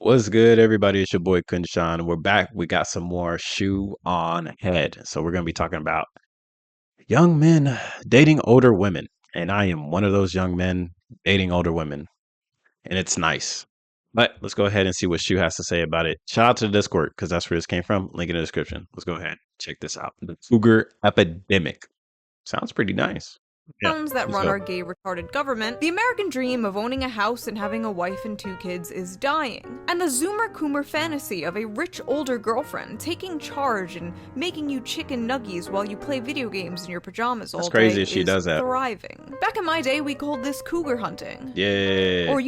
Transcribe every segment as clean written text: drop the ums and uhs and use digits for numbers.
What's good, everybody? It's your boy KhunShawn. We're back. We got some more Shoe on Head. So we're gonna be talking about young men dating older women. And I am one of those young men dating older women. And it's nice. But let's go ahead and see what Shoe has to say about it. Shout out to the Discord, because that's where this came from. Link in the description. Let's go ahead. Check this out. The Cougar Epidemic. Sounds pretty nice. Yeah, That let's run go. our gay retarded government, the American dream of owning a house and having a wife and 2 kids is dying. And the Zoomer Coomer fantasy of a rich older girlfriend taking charge and making you chicken nuggies while you play video games in your pajamas all That's crazy day if she is does that. thriving. Back in my day, we called this cougar hunting. Yeah. Or,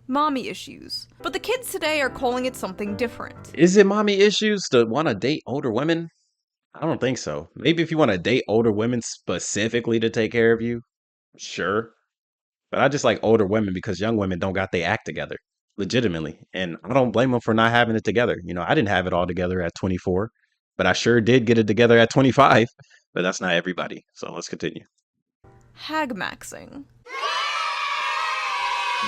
mommy issues. But the kids today are calling it something different. Is it mommy issues to want to date older women? I don't think so. Maybe if you want to date older women specifically to take care of you, sure. But I just like older women because young women don't got their act together, legitimately. And I don't blame them for not having it together. I didn't have it all together at 24, but I sure did get it together at 25. But that's not everybody. So let's continue. Hag maxing.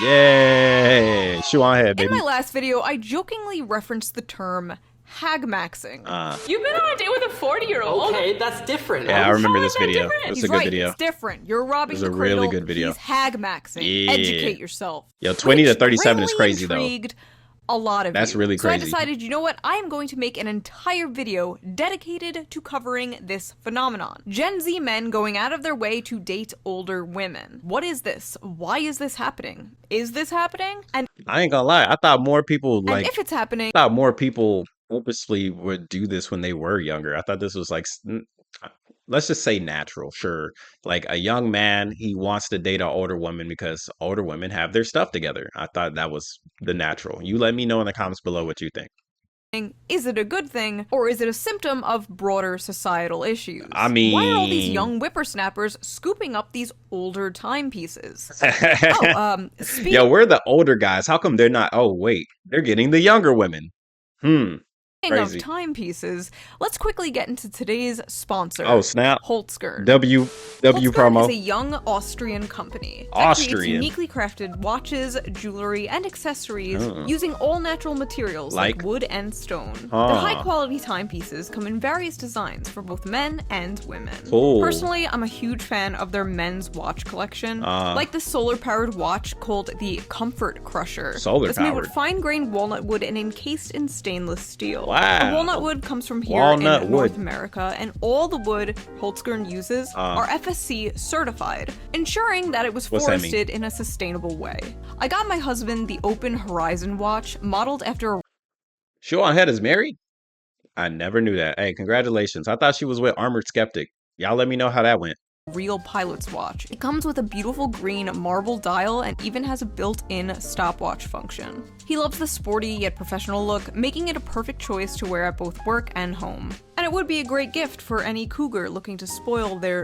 Yay! Shoe on head, In baby. my last video, I jokingly referenced the term hag maxing. You've been on a date with a 40-year-old. Okay, that's different. Yeah, I remember How this is that video. different? It's He's a good right, video. it's different. You're robbing It was the a really cradle. good video. He's hag maxing. Yeah. Educate yourself. Yo, 20 to Which 37 is really crazy, though. intrigued a lot of That's you. really So I crazy. decided, you know what? I am going to make an entire video dedicated to covering this phenomenon. Gen Z men going out of their way to date older women. What is this? Why is this happening? Is this happening? And I ain't gonna lie. I thought more people if it's happening, thought more people purposely would do this when they were younger. I thought this was like, let's just say natural. Sure. Like a young man, he wants to date an older woman because older women have their stuff together. I thought that was the natural. You let me know in the comments below what you think. is it a good thing, or is it a symptom of broader societal issues? I mean, why are all these young whippersnappers scooping up these older timepieces? Yo, we're the older guys. How come they're not? Oh, wait, they're getting the younger women. Speaking Crazy. of timepieces, let's quickly get into today's sponsor. Oh, snap. Holtzgern. W Holtzgern promo. is a young Austrian company that creates Austrian. uniquely crafted watches, jewelry, and accessories using all natural materials like wood and stone. Their high-quality timepieces come in various designs for both men and women. Cool. Personally, I'm a huge fan of their men's watch collection, like the solar-powered watch called the Comfort Crusher. It's made Solar-powered. with fine-grained walnut wood and encased in stainless steel. Wow. The walnut wood comes from here Walnut in wood. North America, and all the wood Holtzgern uses are FSC certified, ensuring that it was What's that mean? forested in a sustainable way. I got my husband the Open Horizon watch, modeled after a Shoe on Head is married? I never knew that. Hey, congratulations. I thought she was with Armored Skeptic. Y'all let me know how that went. real pilot's watch. It comes with a beautiful green marble dial and even has a built-in stopwatch function. He loves the sporty yet professional look, making it a perfect choice to wear at both work and home. And it would be a great gift for any cougar looking to spoil their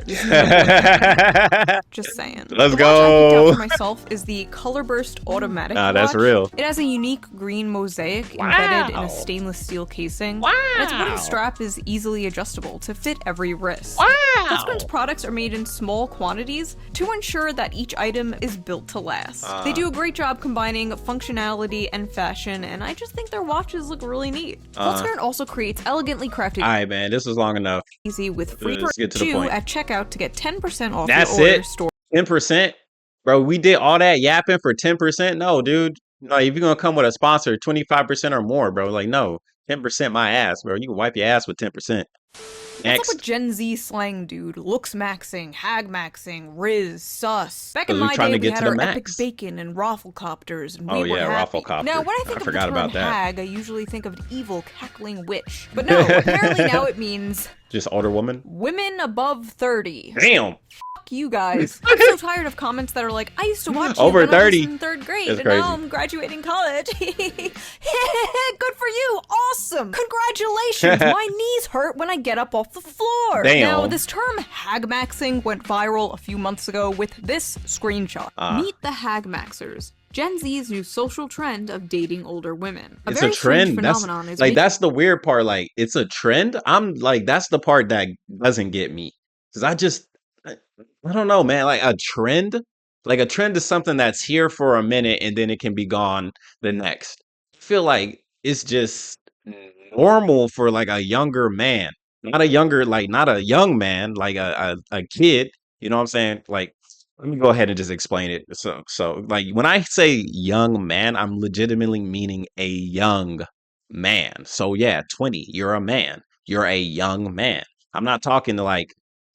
Just saying. Let's the watch I picked go. out for myself is the Color Burst Automatic That's watch. real. It has a unique green mosaic embedded in a stainless steel casing. Wow. And its wooden strap is easily adjustable to fit every wrist. Wow. Holtzgren's products are made in small quantities to ensure that each item is built to last. They do a great job combining functionality and fashion, and I just think their watches look really neat. Holtzgren also creates elegantly crafted Alright, man, this was long enough. easy with free Let's get to the shoe point. at checkout to get 10% off That's your order it? store. 10%? Bro, we did all that yapping for 10%? No, dude. No, if you're gonna come with a sponsor, 25% or more, bro. Like, no. 10% my ass, bro. You can wipe your ass with 10%. What's up Next. with Gen Z slang, dude? Looks maxing, hag maxing, Riz, sus. Back 'Cause in we my trying day, to we get had to the our max. epic bacon and rafflecopters, and we Oh, were yeah, happy. rafflecopter. Now, when I think I of the forgot term about that. hag, I usually think of an evil, cackling witch. But no, apparently now it means Just older woman? women above 30. Damn. Fuck you guys. I'm so tired of comments that are like, I used to watch you Over when I was 30. in 3rd grade, That's and crazy. now I'm graduating college. Good for you. Awesome. Congratulations. My knees hurt when I get up off the floor. Damn. Now, this term hag maxing went viral a few months ago with this screenshot. Meet the hag maxers. Gen Z's new social trend of dating older women. It's very a strange trend. That's phenomenon is like making that's the weird part. Like it's a trend. I'm like that's the part that doesn't get me because I don't know, man. Like a trend is something that's here for a minute and then it can be gone the next. feel like it's just normal for like a younger man, not a younger, like not a young man, like a kid. You know what I'm saying? Like, let me go ahead and just explain it. So like when I say young man, I'm legitimately meaning a young man. So yeah, 20, you're a man. You're a young man. I'm not talking to like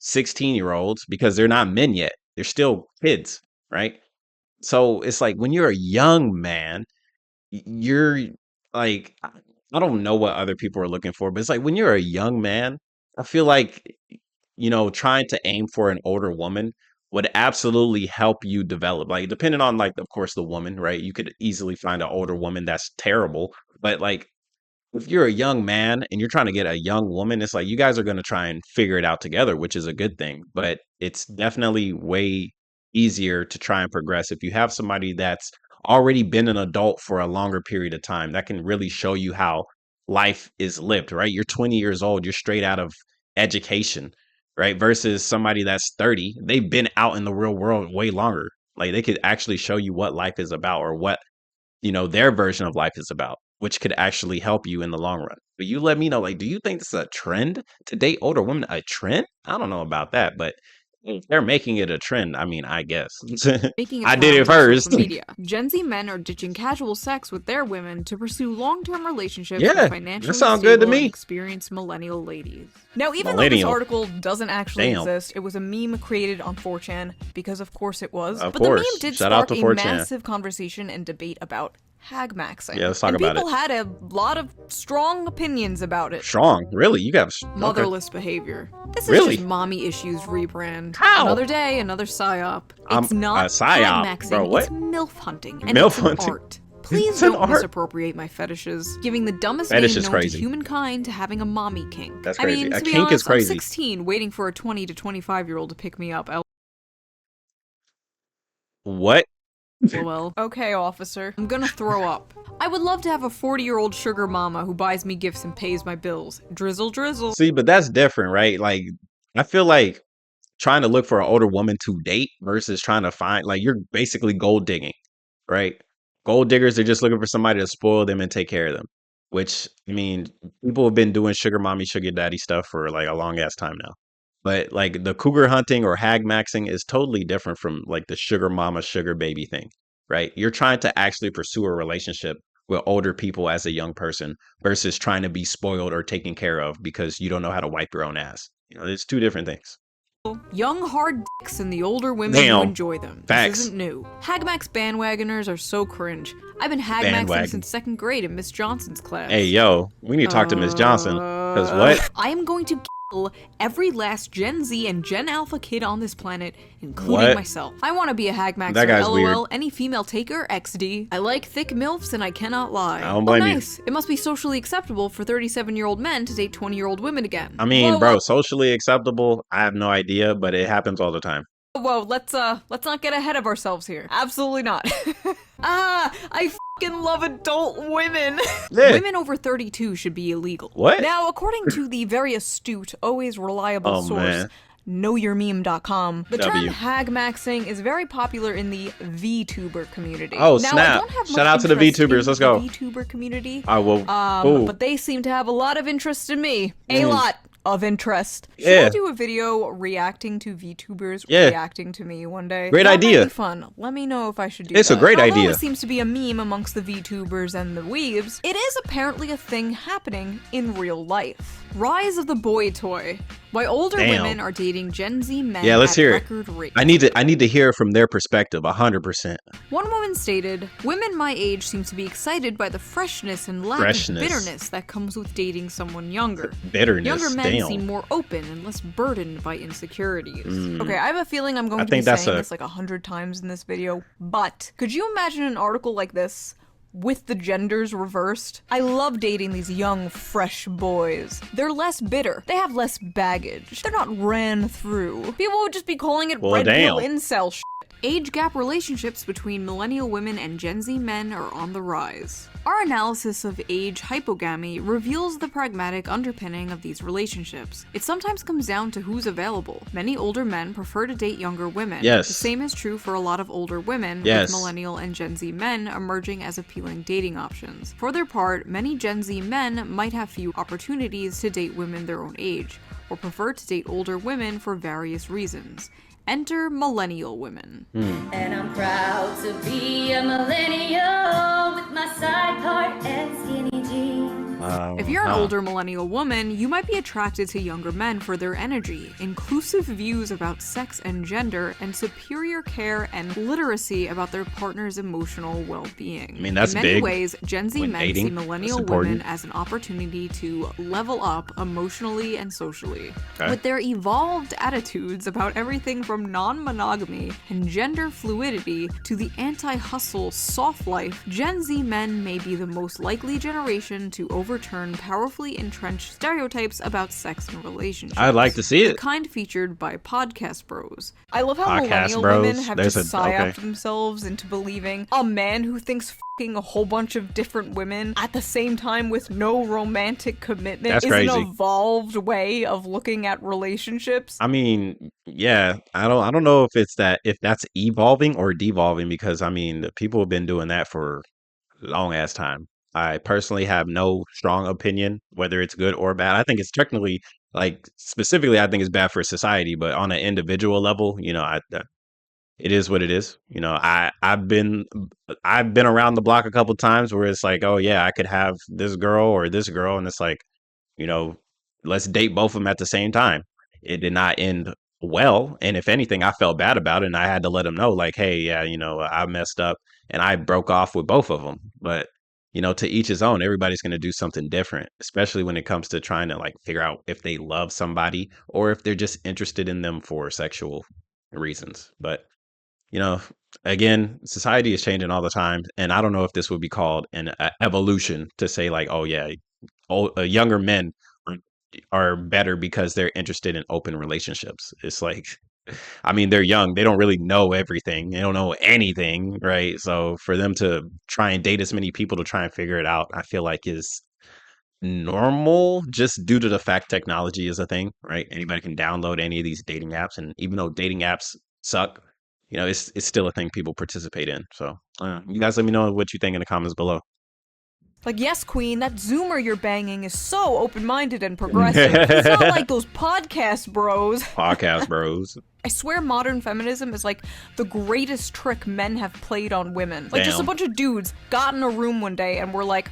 16-year-olds because they're not men yet. They're still kids, right? So it's like when you're a young man, you're like I don't know what other people are looking for, but it's like when you're a young man, I feel like trying to aim for an older woman would absolutely help you develop. Like depending on like of course the woman, right? You could easily find an older woman that's terrible, but like if you're a young man and you're trying to get a young woman, it's like you guys are going to try and figure it out together, which is a good thing. But it's definitely way easier to try and progress if you have somebody that's already been an adult for a longer period of time that can really show you how life is lived, right? You're 20 years old, you're straight out of education, right? Versus somebody that's 30, they've been out in the real world way longer. Like they could actually show you what life is about or what their version of life is about, which could actually help you in the long run. But you let me know, like, do you think this is a trend to date older women? A trend? I don't know about that, but if they're making it a trend, I mean, I guess. Making I its did it rounds on first. social media. Gen Z men are ditching casual sex with their women to pursue long-term relationships Yeah, with financially that sounds good to stable and me. experienced millennial ladies. Now, even though this Millennial. article doesn't actually Damn. exist, it was a meme created on 4chan because, of course, it was. Of But course. the meme did Shout out spark to a 4chan. massive conversation and debate about hag maxing. Yeah, let's talk and about people it. had a lot of strong opinions about it. Strong, really? You got okay. Motherless behavior. This is Really? just mommy issues rebrand. How? Another day, another psyop. It's not psyop, hag maxing, bro, what? it's MILF hunting. And MILF it's an hunting? art. Please It's an don't art? misappropriate my fetishes, giving the dumbest Fetish name is known crazy. to humankind to having a mommy kink. That's I crazy. mean, A to be kink is honest, crazy. I'm 16, waiting for a 20 to 25-year-old to pick me up. What? LOL. Okay, officer. I'm gonna throw up. I would love to have a 40-year-old sugar mama who buys me gifts and pays my bills. Drizzle, drizzle. See, but that's different, right? Like, I feel like trying to look for an older woman to date versus trying to find, like, you're basically gold digging, right? Gold diggers are just looking for somebody to spoil them and take care of them, which, I mean, people have been doing sugar mommy, sugar daddy stuff for like a long ass time now. But like the cougar hunting or hag maxing is totally different from like the sugar mama, sugar baby thing, right? You're trying to actually pursue a relationship with older people as a young person versus trying to be spoiled or taken care of because you don't know how to wipe your own ass. There's two different things. Young hard dicks and the older women who Damn. enjoy them. Facts. This isn't new. Hagmax bandwagoners are so cringe. I've been hagmaxing Bandwagon. since 2nd grade in Miss Johnson's class. Hey, yo, we need to talk to Miss Johnson. Because what? I am going to kill every last Gen Z and Gen Alpha kid on this planet, including What? myself. I want to be a hagmaxer. That guy's LOL. weird. Any female taker? XD. I like thick MILFs and I cannot lie. I don't blame you. Nice. It must be socially acceptable for 37-year-old men to date 20-year-old women again. I mean, Whoa, bro, whoa. socially acceptable, I have no idea, but it happens all the time. Whoa, let's not get ahead of ourselves here. Absolutely not. I fucking love adult women. Yeah. Women over 32 should be illegal. What? Now, according to the very astute, always reliable Oh, source, man. knowyourmeme.com, the term W. hag maxing is very popular in the VTuber community. Oh, now, snap. I don't have Shout much out to the interest VTubers. in Let's go. The VTuber community. I will. Ooh. But they seem to have a lot of interest in me. A Mm. lot of interest. Should Yeah. I do a video reacting to VTubers Yeah. reacting to me one day? Great That idea. might be fun. Let me know if I should do It's a that. great Although idea. It seems to be a meme amongst the VTubers and the weebs. It is apparently a thing happening in real life. Rise of the boy toy. Why older Damn. women are dating Gen Z men Yeah, let's at hear it. record rates. I need to hear from their perspective 100%. One woman stated, "Women my age seem to be excited by the freshness and lack Freshness. of bitterness that comes with dating someone younger. Bitterness. Younger men Damn. seem more open and less burdened by insecurities." Mm. Okay, I have a feeling I'm going I to be think that's saying a- this like 100 times in this video, but could you imagine an article like this with the genders reversed? I love dating these young, fresh boys. They're less bitter. They have less baggage. They're not ran through. People would just be calling it Well, red pill damn. incel shit. Age gap relationships between millennial women and Gen Z men are on the rise. Our analysis of age hypogamy reveals the pragmatic underpinning of these relationships. It sometimes comes down to who's available. Many older men prefer to date younger women. Yes. The same is true for a lot of older women, Yes. with millennial and Gen Z men emerging as appealing dating options. For their part, many Gen Z men might have few opportunities to date women their own age, or prefer to date older women for various reasons. Enter millennial women. And I'm proud to be a millennial with my side part and skinny jeans. If you're an older millennial woman, you might be attracted to younger men for their energy, inclusive views about sex and gender, and superior care and literacy about their partner's emotional well-being. I mean, that's in many big ways, Gen Z when men dating. see millennial That's important. women as an opportunity to level up emotionally and socially. Okay. With their evolved attitudes about everything from non-monogamy and gender fluidity to the anti-hustle soft life, Gen Z men may be the most likely generation to overturn powerfully entrenched stereotypes about sex and relationships. I'd like to see The it. kind featured by podcast bros. I love how Podcast millennial bros? women have There's just a- psyoped okay. themselves into believing a man who thinks f***ing a whole bunch of different women at the same time with no romantic commitment That's is crazy. an evolved way of looking at relationships. I mean, yeah, I don't know if that's evolving or devolving, because I mean, the people have been doing that for a long ass time. I personally have no strong opinion whether it's good or bad. I think it's technically, like, specifically, I think it's bad for society, but on an individual level, it is what it is. I've been around the block a couple times where it's like, oh yeah, I could have this girl or this girl, and it's like, you know, let's date both of them at the same time. It did not end well, and if anything, I felt bad about it, and I had to let them know, like, hey, yeah, I messed up, and I broke off with both of them. But to each his own. Everybody's going to do something different, especially when it comes to trying to, like, figure out if they love somebody or if they're just interested in them for sexual reasons. But you know, again, society is changing all the time, and I don't know if this would be called an evolution to say, like, oh yeah, younger men are, are better because they're interested in open relationships. It's like, I mean, they're young, they don't really know everything, they don't know anything, right? So for them to try and date as many people to try and figure it out, I feel like is normal, just due to the fact technology is a thing, right? Anybody can download any of these dating apps, and even though dating apps suck, it's still a thing people participate in. So you guys let me know what you think in the comments below. Like, yes, queen, that Zoomer you're banging is so open-minded and progressive. It's not like those podcast bros. Podcast bros. I swear modern feminism is like the greatest trick men have played on women. Like, just a Damn. bunch of dudes got in a room one day and were like,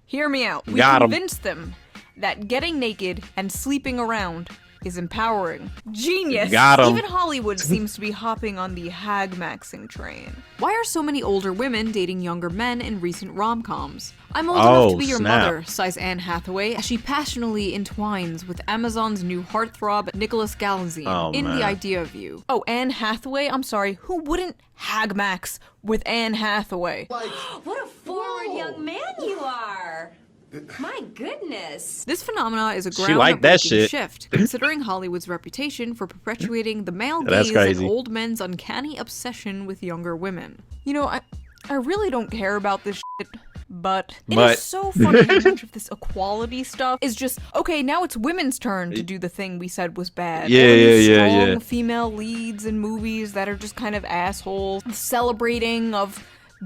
hear me out. We Got 'em. convinced them that getting naked and sleeping around is empowering. Genius! Got 'em. Even Hollywood seems to be hopping on the hag-maxing train. Why are so many older women dating younger men in recent rom-coms? I'm old enough to be your snap. mother, sighs Anne Hathaway, as she passionately entwines with Amazon's new heartthrob, Nicholas Galazine, Oh, in man. The Idea of You. Oh, Anne Hathaway? I'm sorry, who wouldn't hag-max with Anne Hathaway? What a forward young man you are! My goodness. This phenomena is a She liked that groundbreaking shit. shift, considering Hollywood's reputation for perpetuating the male That's gaze and crazy. old men's uncanny obsession with younger women. I really don't care about this shit, but it But- is so funny how much of this equality stuff is just, okay, now it's women's turn to do the thing we said was bad. Yeah, All these yeah, strong yeah. female leads in movies that are just kind of assholes, celebrating of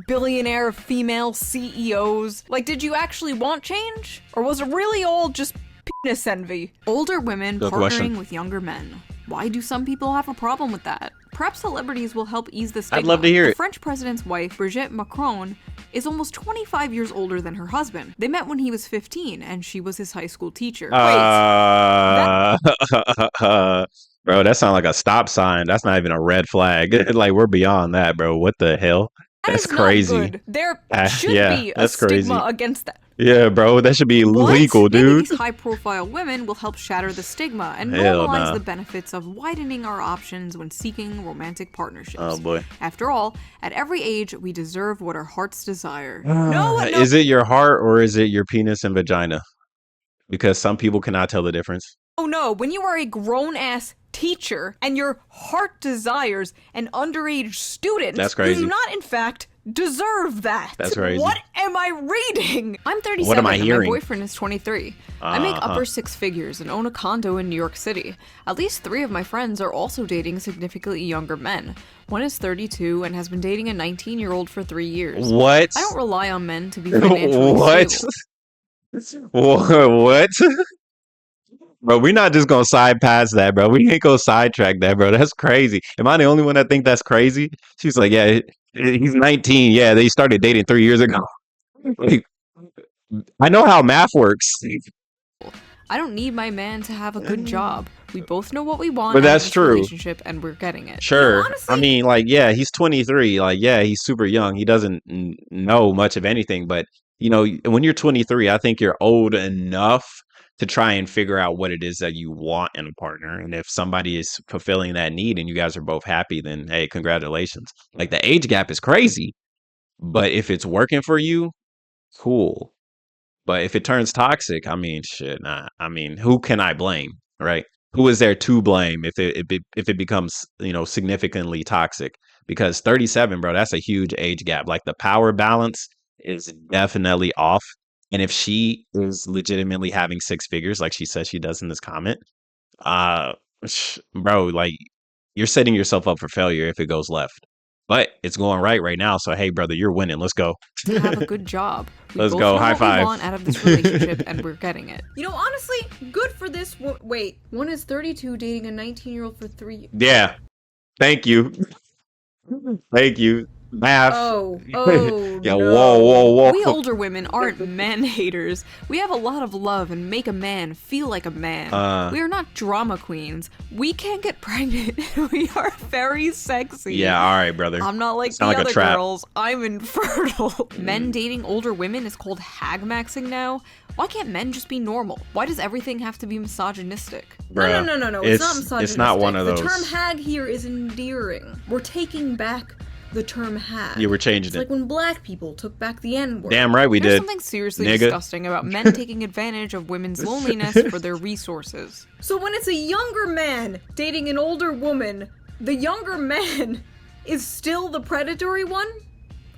billionaire female CEOs. Like, did you actually want change? Or was it really all just penis envy? Older women Good partnering question. with younger men. Why do some people have a problem with that? Perhaps celebrities will help ease the stigma. I'd love to hear The it. French president's wife, Brigitte Macron, is almost 25 years older than her husband. They met when he was 15, and she was his high school teacher. Bro, that sounds like a stop sign. That's not even a red flag. Like, we're beyond that, bro. What the hell? That That's is not crazy. good. There should yeah, be a that's crazy. stigma against that. Yeah, bro, that should be What? legal, Maybe dude. these high-profile women will help shatter the stigma and Hell normalize nah. the benefits of widening our options when seeking romantic partnerships. Oh, boy. After all, at every age, we deserve what our hearts desire. No, Is it your heart or is it your penis and vagina? Because some people cannot tell the difference. Oh no, when you are a grown-ass teacher and your heart desires an underage student, That's crazy. you do not, in fact, deserve that. That's crazy. What am I reading? I'm 37 What am I and hearing? my boyfriend is 23. I make upper six figures and own a condo in New York City. At least 3 of my friends are also dating significantly younger men. One is 32 and has been dating a 19-year-old for 3 years. What? I don't rely on men to be financially What? stable. What? Bro, we're not just gonna side past that, bro. We ain't gonna sidetrack that, bro. That's crazy. Am I the only one that think that's crazy? She's like, yeah, he's 19. Yeah, they started dating 3 years ago. Like, I know how math works, I don't need my man to have a good job. We both know what we want but out of that's this true. relationship, and we're getting it. Sure. Honestly, I mean, like, yeah, he's 23. Like, yeah, he's super young. He doesn't know much of anything. But, you know, when you're 23, I think you're old enough to try and figure out what it is that you want in a partner. And if somebody is fulfilling that need and you guys are both happy, then, hey, congratulations. Like, the age gap is crazy. But if it's working for you, cool. But if it turns toxic, I mean, shit, nah. I mean, who can I blame, right? Who is there to blame if it becomes, you know, significantly toxic? Because 37, bro, that's a huge age gap. Like the power balance is definitely off. And if she is legitimately having 6 figures, like she says she does in this comment, uh, bro, like you're setting yourself up for failure if it goes left. But it's going right now. So hey, brother, you're winning. Let's go. to have a good job. We Let's both go. know High what five. we want out of this relationship, and we're getting it. You know, honestly, good for this. Wait, one is 32 dating a 19-year-old for 3. Yeah. Thank you. Thank you. Math. Oh, Yeah, no. whoa. We older women aren't man haters. We have a lot of love and make a man feel like a man. We are not drama queens. We can't get pregnant. We are very sexy. Yeah, all right, brother. I'm not like the Sound like a other trap. girls. I'm infertile. Men dating older women is called hag maxing now. Why can't men just be normal? Why does everything have to be misogynistic? Bruh, No. It's not misogynistic. It's not one of those. The term hag here is endearing. We're taking back the term hag. You were changing It's it. like when black people took back the N-word. Damn right we There's did. something seriously nigga. disgusting about men taking advantage of women's loneliness for their resources. So when it's a younger man dating an older woman, the younger man is still the predatory one?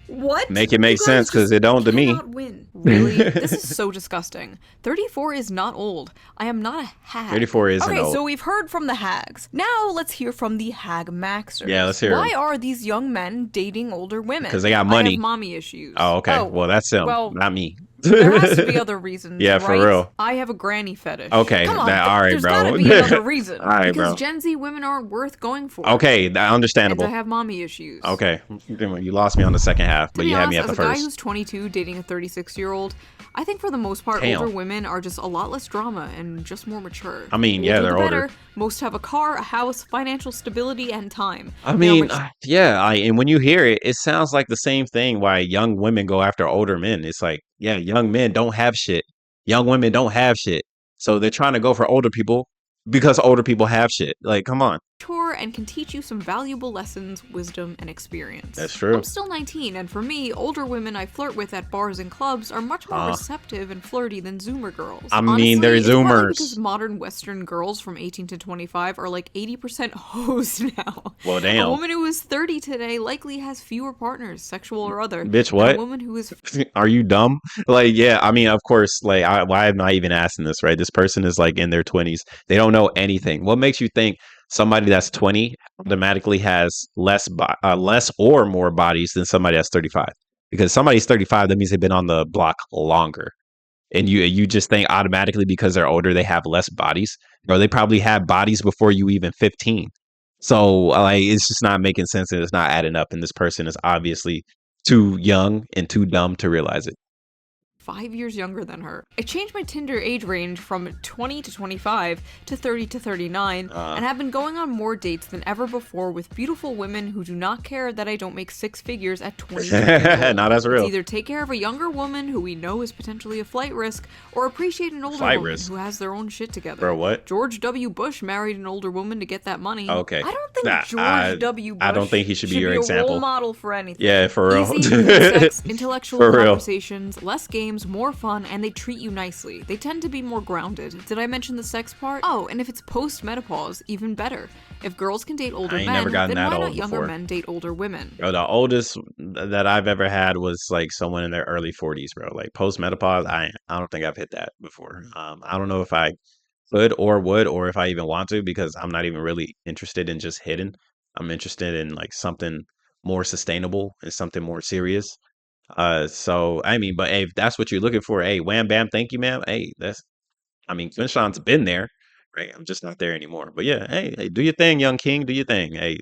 What? Make it make You guys sense, 'cause just it don't to me. cannot win. Really? This is so disgusting. 34 is not old. I am not a hag. 34 isn't okay, old. so we've heard from the hags. Now let's hear from the hag maxers. Yeah, let's hear 'em. Why are these young men dating older women? 'Cause they got I money. have mommy issues. Oh, okay. Well, that's him, well, not me. there has to be other reasons. Yeah, for right? real. I have a granny fetish. Okay, Come on, all right, there's bro. gotta be another reason. All right, because bro. Gen Z women aren't worth going for. Okay, And understandable. I have mommy issues. Okay, you lost me on the second half, To but be you had honest, me at the as a guy first. who's 22 dating a 36-year-old, I think for the most part, Damn. older women are just a lot less drama and just more mature. I mean, The yeah, older they're the older. better. Most have a car, a house, financial stability, and time. I Now, mean, which- yeah, and when you hear it, it sounds like the same thing why young women go after older men. It's like, yeah, young men don't have shit. Young women don't have shit. So they're trying to go for older people because older people have shit. Like, come on. mature and can teach you some valuable lessons, wisdom, and experience. That's true. I'm still 19, and for me, older women I flirt with at bars and clubs are much more receptive and flirty than Zoomer girls. I mean, Honestly, they're it's partly Zoomers. because modern Western girls from 18 to 25 are like 80% hoes now. Well, damn. A woman who is 30 today likely has fewer partners, sexual or other. Bitch, than what? A woman who is Are you dumb? Like, yeah, I mean, of course, like, why am I even asking this, right? This person is like in their 20s. They don't know anything. What makes you think somebody that's 20 automatically has less or more bodies than somebody that's 35? Because somebody's 35, that means they've been on the block longer. And you just think automatically because they're older, they have less bodies. Or they probably had bodies before you even 15. So, like, it's just not making sense and it's not adding up. And this person is obviously too young and too dumb to realize it. 5 years younger than her. I changed my Tinder age range from 20 to 25 to 30 to 39 and have been going on more dates than ever before with beautiful women who do not care that I don't make 6 figures at 20 years old. Now that's real. It's either take care of a younger woman who we know is potentially a flight risk or appreciate an older Flight woman risk? who has their own shit together. Bro, what? George W. Bush married an older woman to get that money. Okay. I don't think Nah, George W. Bush I don't think he should be your a example. role model for anything. Yeah, for real. Easy, good sex, intellectual For real. conversations, less games, games, more fun, and they treat you nicely. They tend to be more grounded. Did I mention the sex part? Oh, and if it's post-menopause, even better. If girls can date older I ain't men, never gotten then that why old not younger before. men date older women? Bro, the oldest that I've ever had was like someone in their early 40s, bro. Like post menopause, I don't think I've hit that before. I don't know if I could or would or if I even want to because I'm not even really interested in just hitting. I'm interested in like something more sustainable and something more serious. So I mean, but hey, if that's what you're looking for, hey, wham bam, thank you, ma'am. Hey, that's I mean, KhunShawn's been there, right? I'm just not there anymore. But yeah, hey, do your thing, young king, do your thing. Hey,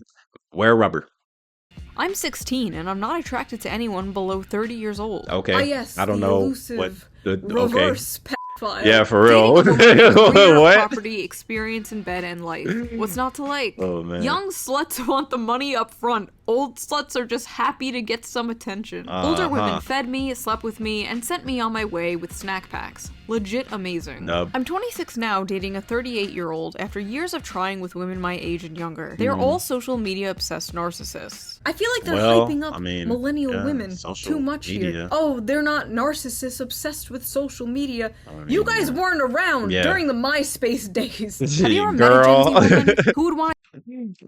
wear rubber. I'm 16 and I'm not attracted to anyone below 30 years old. Okay. yes, I don't the know what elusive the okay. reverse pedophile. Yeah, for Dating real. a woman is career, What? property, experience in bed, and life. What's not to like? Oh man. Young sluts want the money up front. Old sluts are just happy to get some attention. Older Uh-huh. women fed me, slept with me, and sent me on my way with snack packs. Legit amazing. Nub. I'm 26 now, dating a 38-year-old after years of trying with women my age and younger. They are all social media obsessed narcissists. I feel like they're Well, hyping up I mean, millennial yeah, women social too much media. here. Oh, they're not narcissists obsessed with social media. mean, You guys weren't around Yeah. during the MySpace days. Have you ever met a Gen Z woman who would want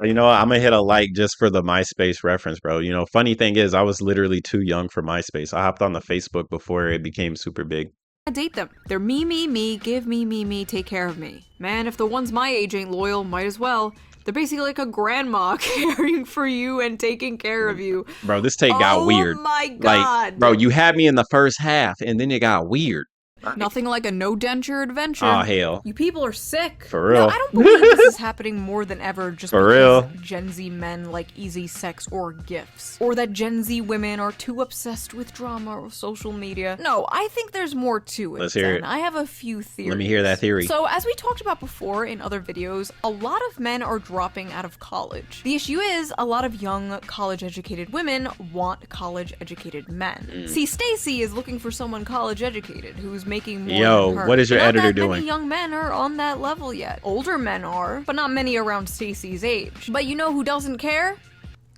You know what? I'm gonna hit a like just for the MySpace reference, bro. You know, funny thing is, I was literally too young for MySpace. I hopped on the Facebook before it became super big. to date them? They're me, give me, take care of me. Man, if the ones my age ain't loyal, might as well. They're basically like a grandma caring for you and taking care of you. Bro, this take got weird. Oh my Like, god. bro, you had me in the first half, and then it got weird. Nothing like a no denture adventure. Oh hell, You people are sick. for real. No, I don't believe this is happening more than ever just For because real. Gen Z men like easy sex or gifts. Or that Gen Z women are too obsessed with drama or social media. No, I think there's more to it. Let's hear Zen. it. I have a few theories. Let me hear that theory. So, as we talked about before in other videos, a lot of men are dropping out of college. The issue is, a lot of young college-educated women want college-educated men. See, Stacy is looking for someone college-educated who's making more Yo, than her. what is your Not editor that doing? Many young men are on that level yet. Older men are, but not many around Stacy's age. But you know who doesn't care?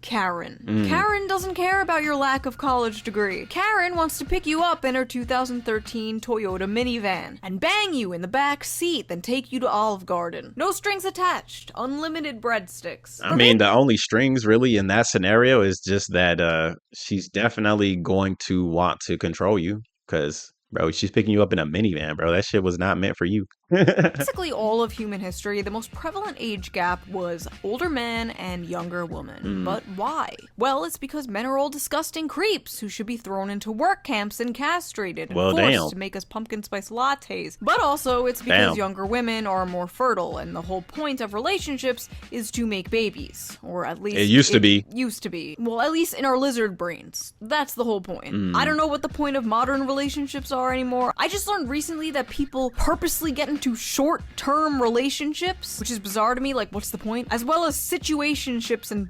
Karen. Karen doesn't care about your lack of college degree. Karen wants to pick you up in her 2013 Toyota minivan and bang you in the back seat, then take you to Olive Garden. No strings attached. Unlimited breadsticks. I mean, the only strings really in that scenario is just that she's definitely going to want to control you because, bro, she's picking you up in a minivan, bro. That shit was not meant for you. Basically all of human history, the most prevalent age gap was older man and younger woman. But why? Well, it's because men are all disgusting creeps who should be thrown into work camps and castrated and Well, forced damn. to make us pumpkin spice lattes. But also, it's because Damn. younger women are more fertile, and the whole point of relationships is to make babies. Or at least It used to be. Used to be. Well, at least in our lizard brains. That's the whole point. I don't know what the point of modern relationships are anymore. I just learned recently that people purposely get into short-term relationships, which is bizarre to me. Like, what's the point? As well as situationships and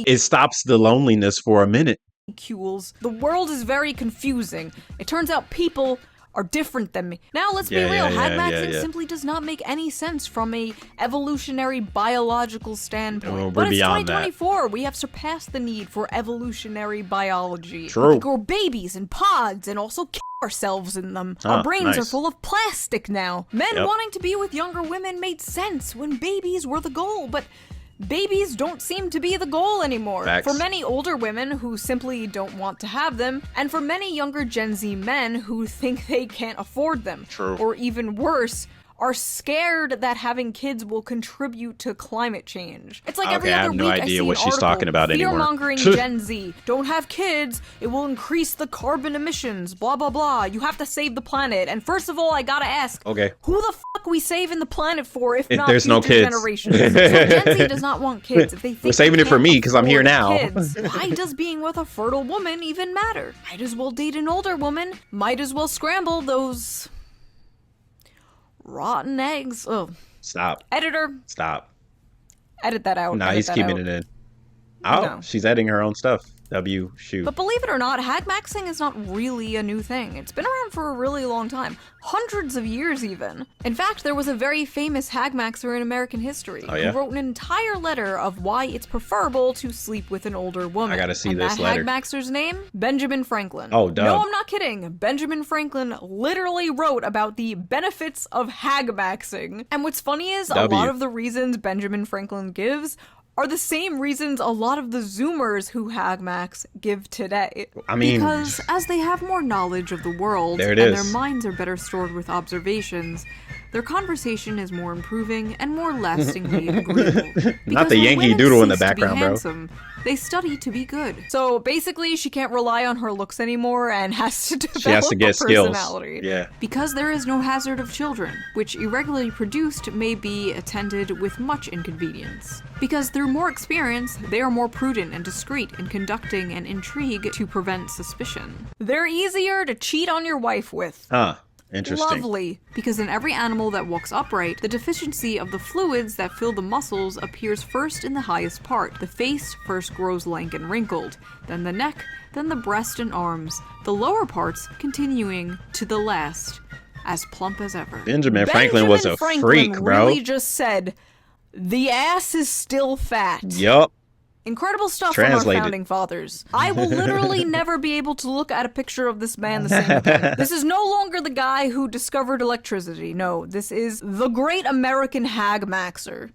It stops the loneliness for a minute. polycules. The world is very confusing. It turns out people are different than me. Now, let's be Yeah, real. yeah, Hag yeah, maxing yeah. simply does not make any sense from a evolutionary biological standpoint. Well, we're but it's beyond that. 2024. We have surpassed the need for evolutionary biology. True. We can grow babies in pods and also kill ourselves in them. Our Huh, brains are nice. full of plastic now. Men Yep. wanting to be with younger women made sense when babies were the goal, but babies don't seem to be the goal anymore. Facts. For many older women who simply don't want to have them, and for many younger Gen Z men who think they can't afford them. True. Or even worse, are scared that having kids will contribute to climate change. It's like every Okay, I other have no week idea I see what an she's article, talking about anymore. fear-mongering Gen Z. Don't have kids, it will increase the carbon emissions, blah blah blah. You have to save the planet. And first of all, I gotta ask, Okay. who the fuck we saving the planet for if not there's no future kids? generations? So Gen Z does not want kids. If they think We're saving they it for can't me 'cause I'm here afford now. kids, why does being with a fertile woman even matter? Might as well date an older woman. Might as well scramble those rotten eggs. Oh, Stop. editor, Stop. edit that out. Nah, edit he's that keeping out. it in. Oh, No. she's editing her own stuff. W shoe. But believe it or not, hag maxing is not really a new thing. It's been around for a really long time. Hundreds of years even. In fact, there was a very famous hag maxer in American history who wrote an entire letter of why it's preferable to sleep with an older woman. I gotta see and this that letter. hag maxer's name? Benjamin Franklin. Oh, duh. No, I'm not kidding. Benjamin Franklin literally wrote about the benefits of hag maxing. And what's funny is a lot of the reasons Benjamin Franklin gives are the same reasons a lot of the Zoomers who hag max give today. I mean, because as they have more knowledge of the world and their minds are better stored with observations, their conversation is more improving and more lastingly agreeable. Not the Yankee Doodle in the background, bro. They study to be good. So basically, she can't rely on her looks anymore and has to develop she has to get a personality. Skills. Yeah. Because there is no hazard of children, which irregularly produced may be attended with much inconvenience. Because through more experience, they are more prudent and discreet in conducting an intrigue to prevent suspicion. They're easier to cheat on your wife with. Huh. Interesting. Lovely, because in every animal that walks upright, the deficiency of the fluids that fill the muscles appears first in the highest part. The face first grows lank and wrinkled, then the neck, then the breast and arms, the lower parts continuing to the last, as plump as ever. Benjamin Franklin was a freak, bro. Really just said, the ass is still fat. Yup. Incredible stuff from our founding fathers. I will literally never be able to look at a picture of this man the same again. This is no longer the guy who discovered electricity. No, this is the great American hag maxer.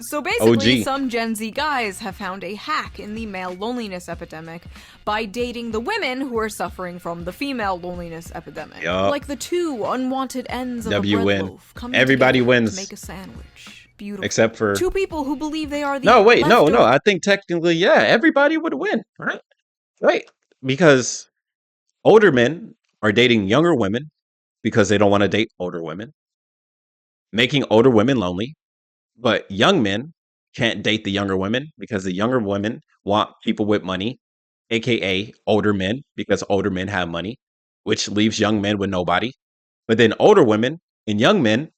So basically, some Gen Z guys have found a hack in the male loneliness epidemic by dating the women who are suffering from the female loneliness epidemic. Like the two unwanted ends of a bread loaf coming Everybody wins. to make a sandwich. Beautiful. Except for two people who believe they are the no. I think technically, yeah, everybody would win, right? Because older men are dating younger women because they don't want to date older women, making older women lonely. But young men can't date the younger women because the younger women want people with money, aka older men, because older men have money, which leaves young men with nobody. But then older women and young men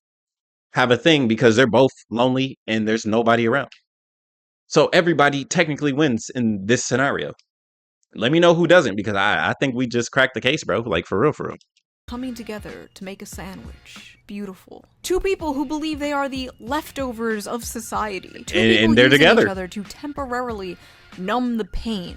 have a thing because they're both lonely and there's nobody around. So everybody technically wins in this scenario. Let me know who doesn't, because I think we just cracked the case, bro. Like, for real, for real. Coming together to make a sandwich. Beautiful. Two people who believe they are the leftovers of society. Two people and they're using together. each other to temporarily numb the pain.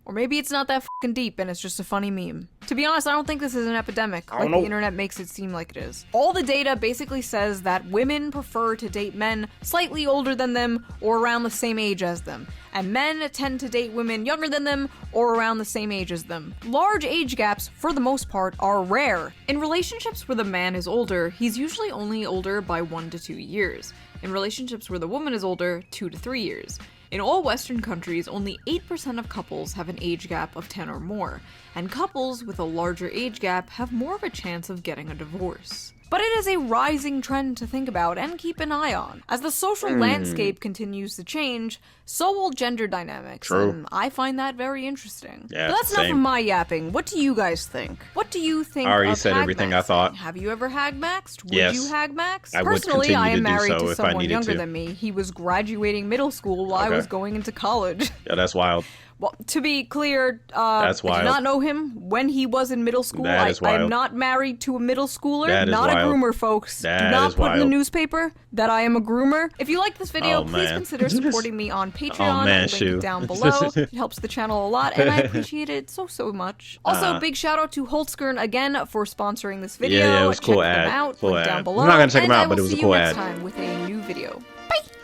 Or maybe it's not that fucking deep and it's just a funny meme. To be honest, I don't think this is an epidemic like the internet makes it seem like it is. All the data basically says that women prefer to date men slightly older than them or around the same age as them. And men tend to date women younger than them or around the same age as them. Large age gaps, for the most part, are rare. In relationships where the man is older, he's usually only older by 1 to 2 years. In relationships where the woman is older, 2 to 3 years. In all Western countries, only 8% of couples have an age gap of 10 or more, and couples with a larger age gap have more of a chance of getting a divorce. But it is a rising trend to think about and keep an eye on. As the social landscape continues to change, so will gender dynamics, and I find that very interesting. Yeah, but that's enough of my yapping. What do you guys think? What do you think I already of said everything I thought. Have you ever hag maxed? Would Yes. you hag max? I would Personally, continue I am to do married so to if I someone needed younger to. than me. He was graduating middle school while I was going into college. Yeah, that's wild. Well, to be clear, That's I wild. did not know him when he was in middle school. That is I am wild. not married to a middle schooler. That is Not wild. a groomer, folks. That Do not is put in the wild. newspaper that I am a groomer. If you like this video, Oh, please man. consider supporting me on Patreon. Oh, man, Link Shoe. down below. It helps the channel a lot, and I appreciate it so much. Also, big shout out to Holtzkern again for sponsoring this video. Yeah, it was a cool Check ad. them out. Cool Link ad. down I'm below. not gonna check them And out, I but it will was a see cool you next ad. time with a new video.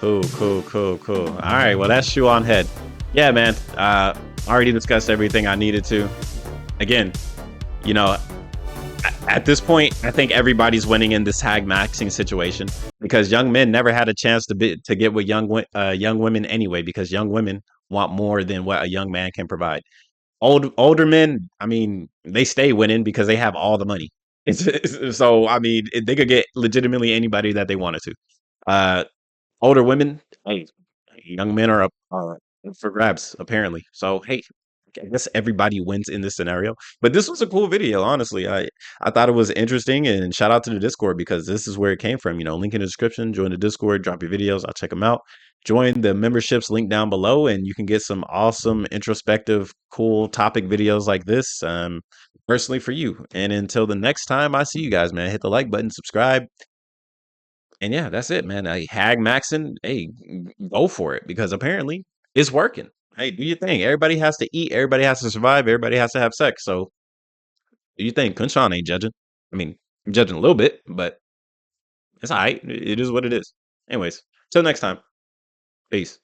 Cool. All right, well, that's Shoe0nHead. Yeah, man. Already discussed everything I needed to. Again, you know, at this point, I think everybody's winning in this hag maxing situation because young men never had a chance to get with young women anyway, because young women want more than what a young man can provide. Older men, I mean, they stay winning because they have all the money. So, I mean, they could get legitimately anybody that they wanted to. Older women, hey, young men are up for grabs, apparently. So, hey, I guess everybody wins in this scenario. But this was a cool video, honestly. I thought it was interesting, and shout out to the Discord because this is where it came from. You know, link in the description, join the Discord, drop your videos, I'll check them out. join the memberships link down below, and you can get some awesome introspective, cool topic videos like this, personally for you. And until the next time I see you guys, man, hit the like button, subscribe. And yeah, that's it, man. Hag maxing, hey, go for it, because apparently it's working. Hey, do your thing. Everybody has to eat. Everybody has to survive. Everybody has to have sex. So do you think KhunShawn ain't judging? I mean, I'm judging a little bit, but it's all right. It is what it is. Anyways, till next time. Peace.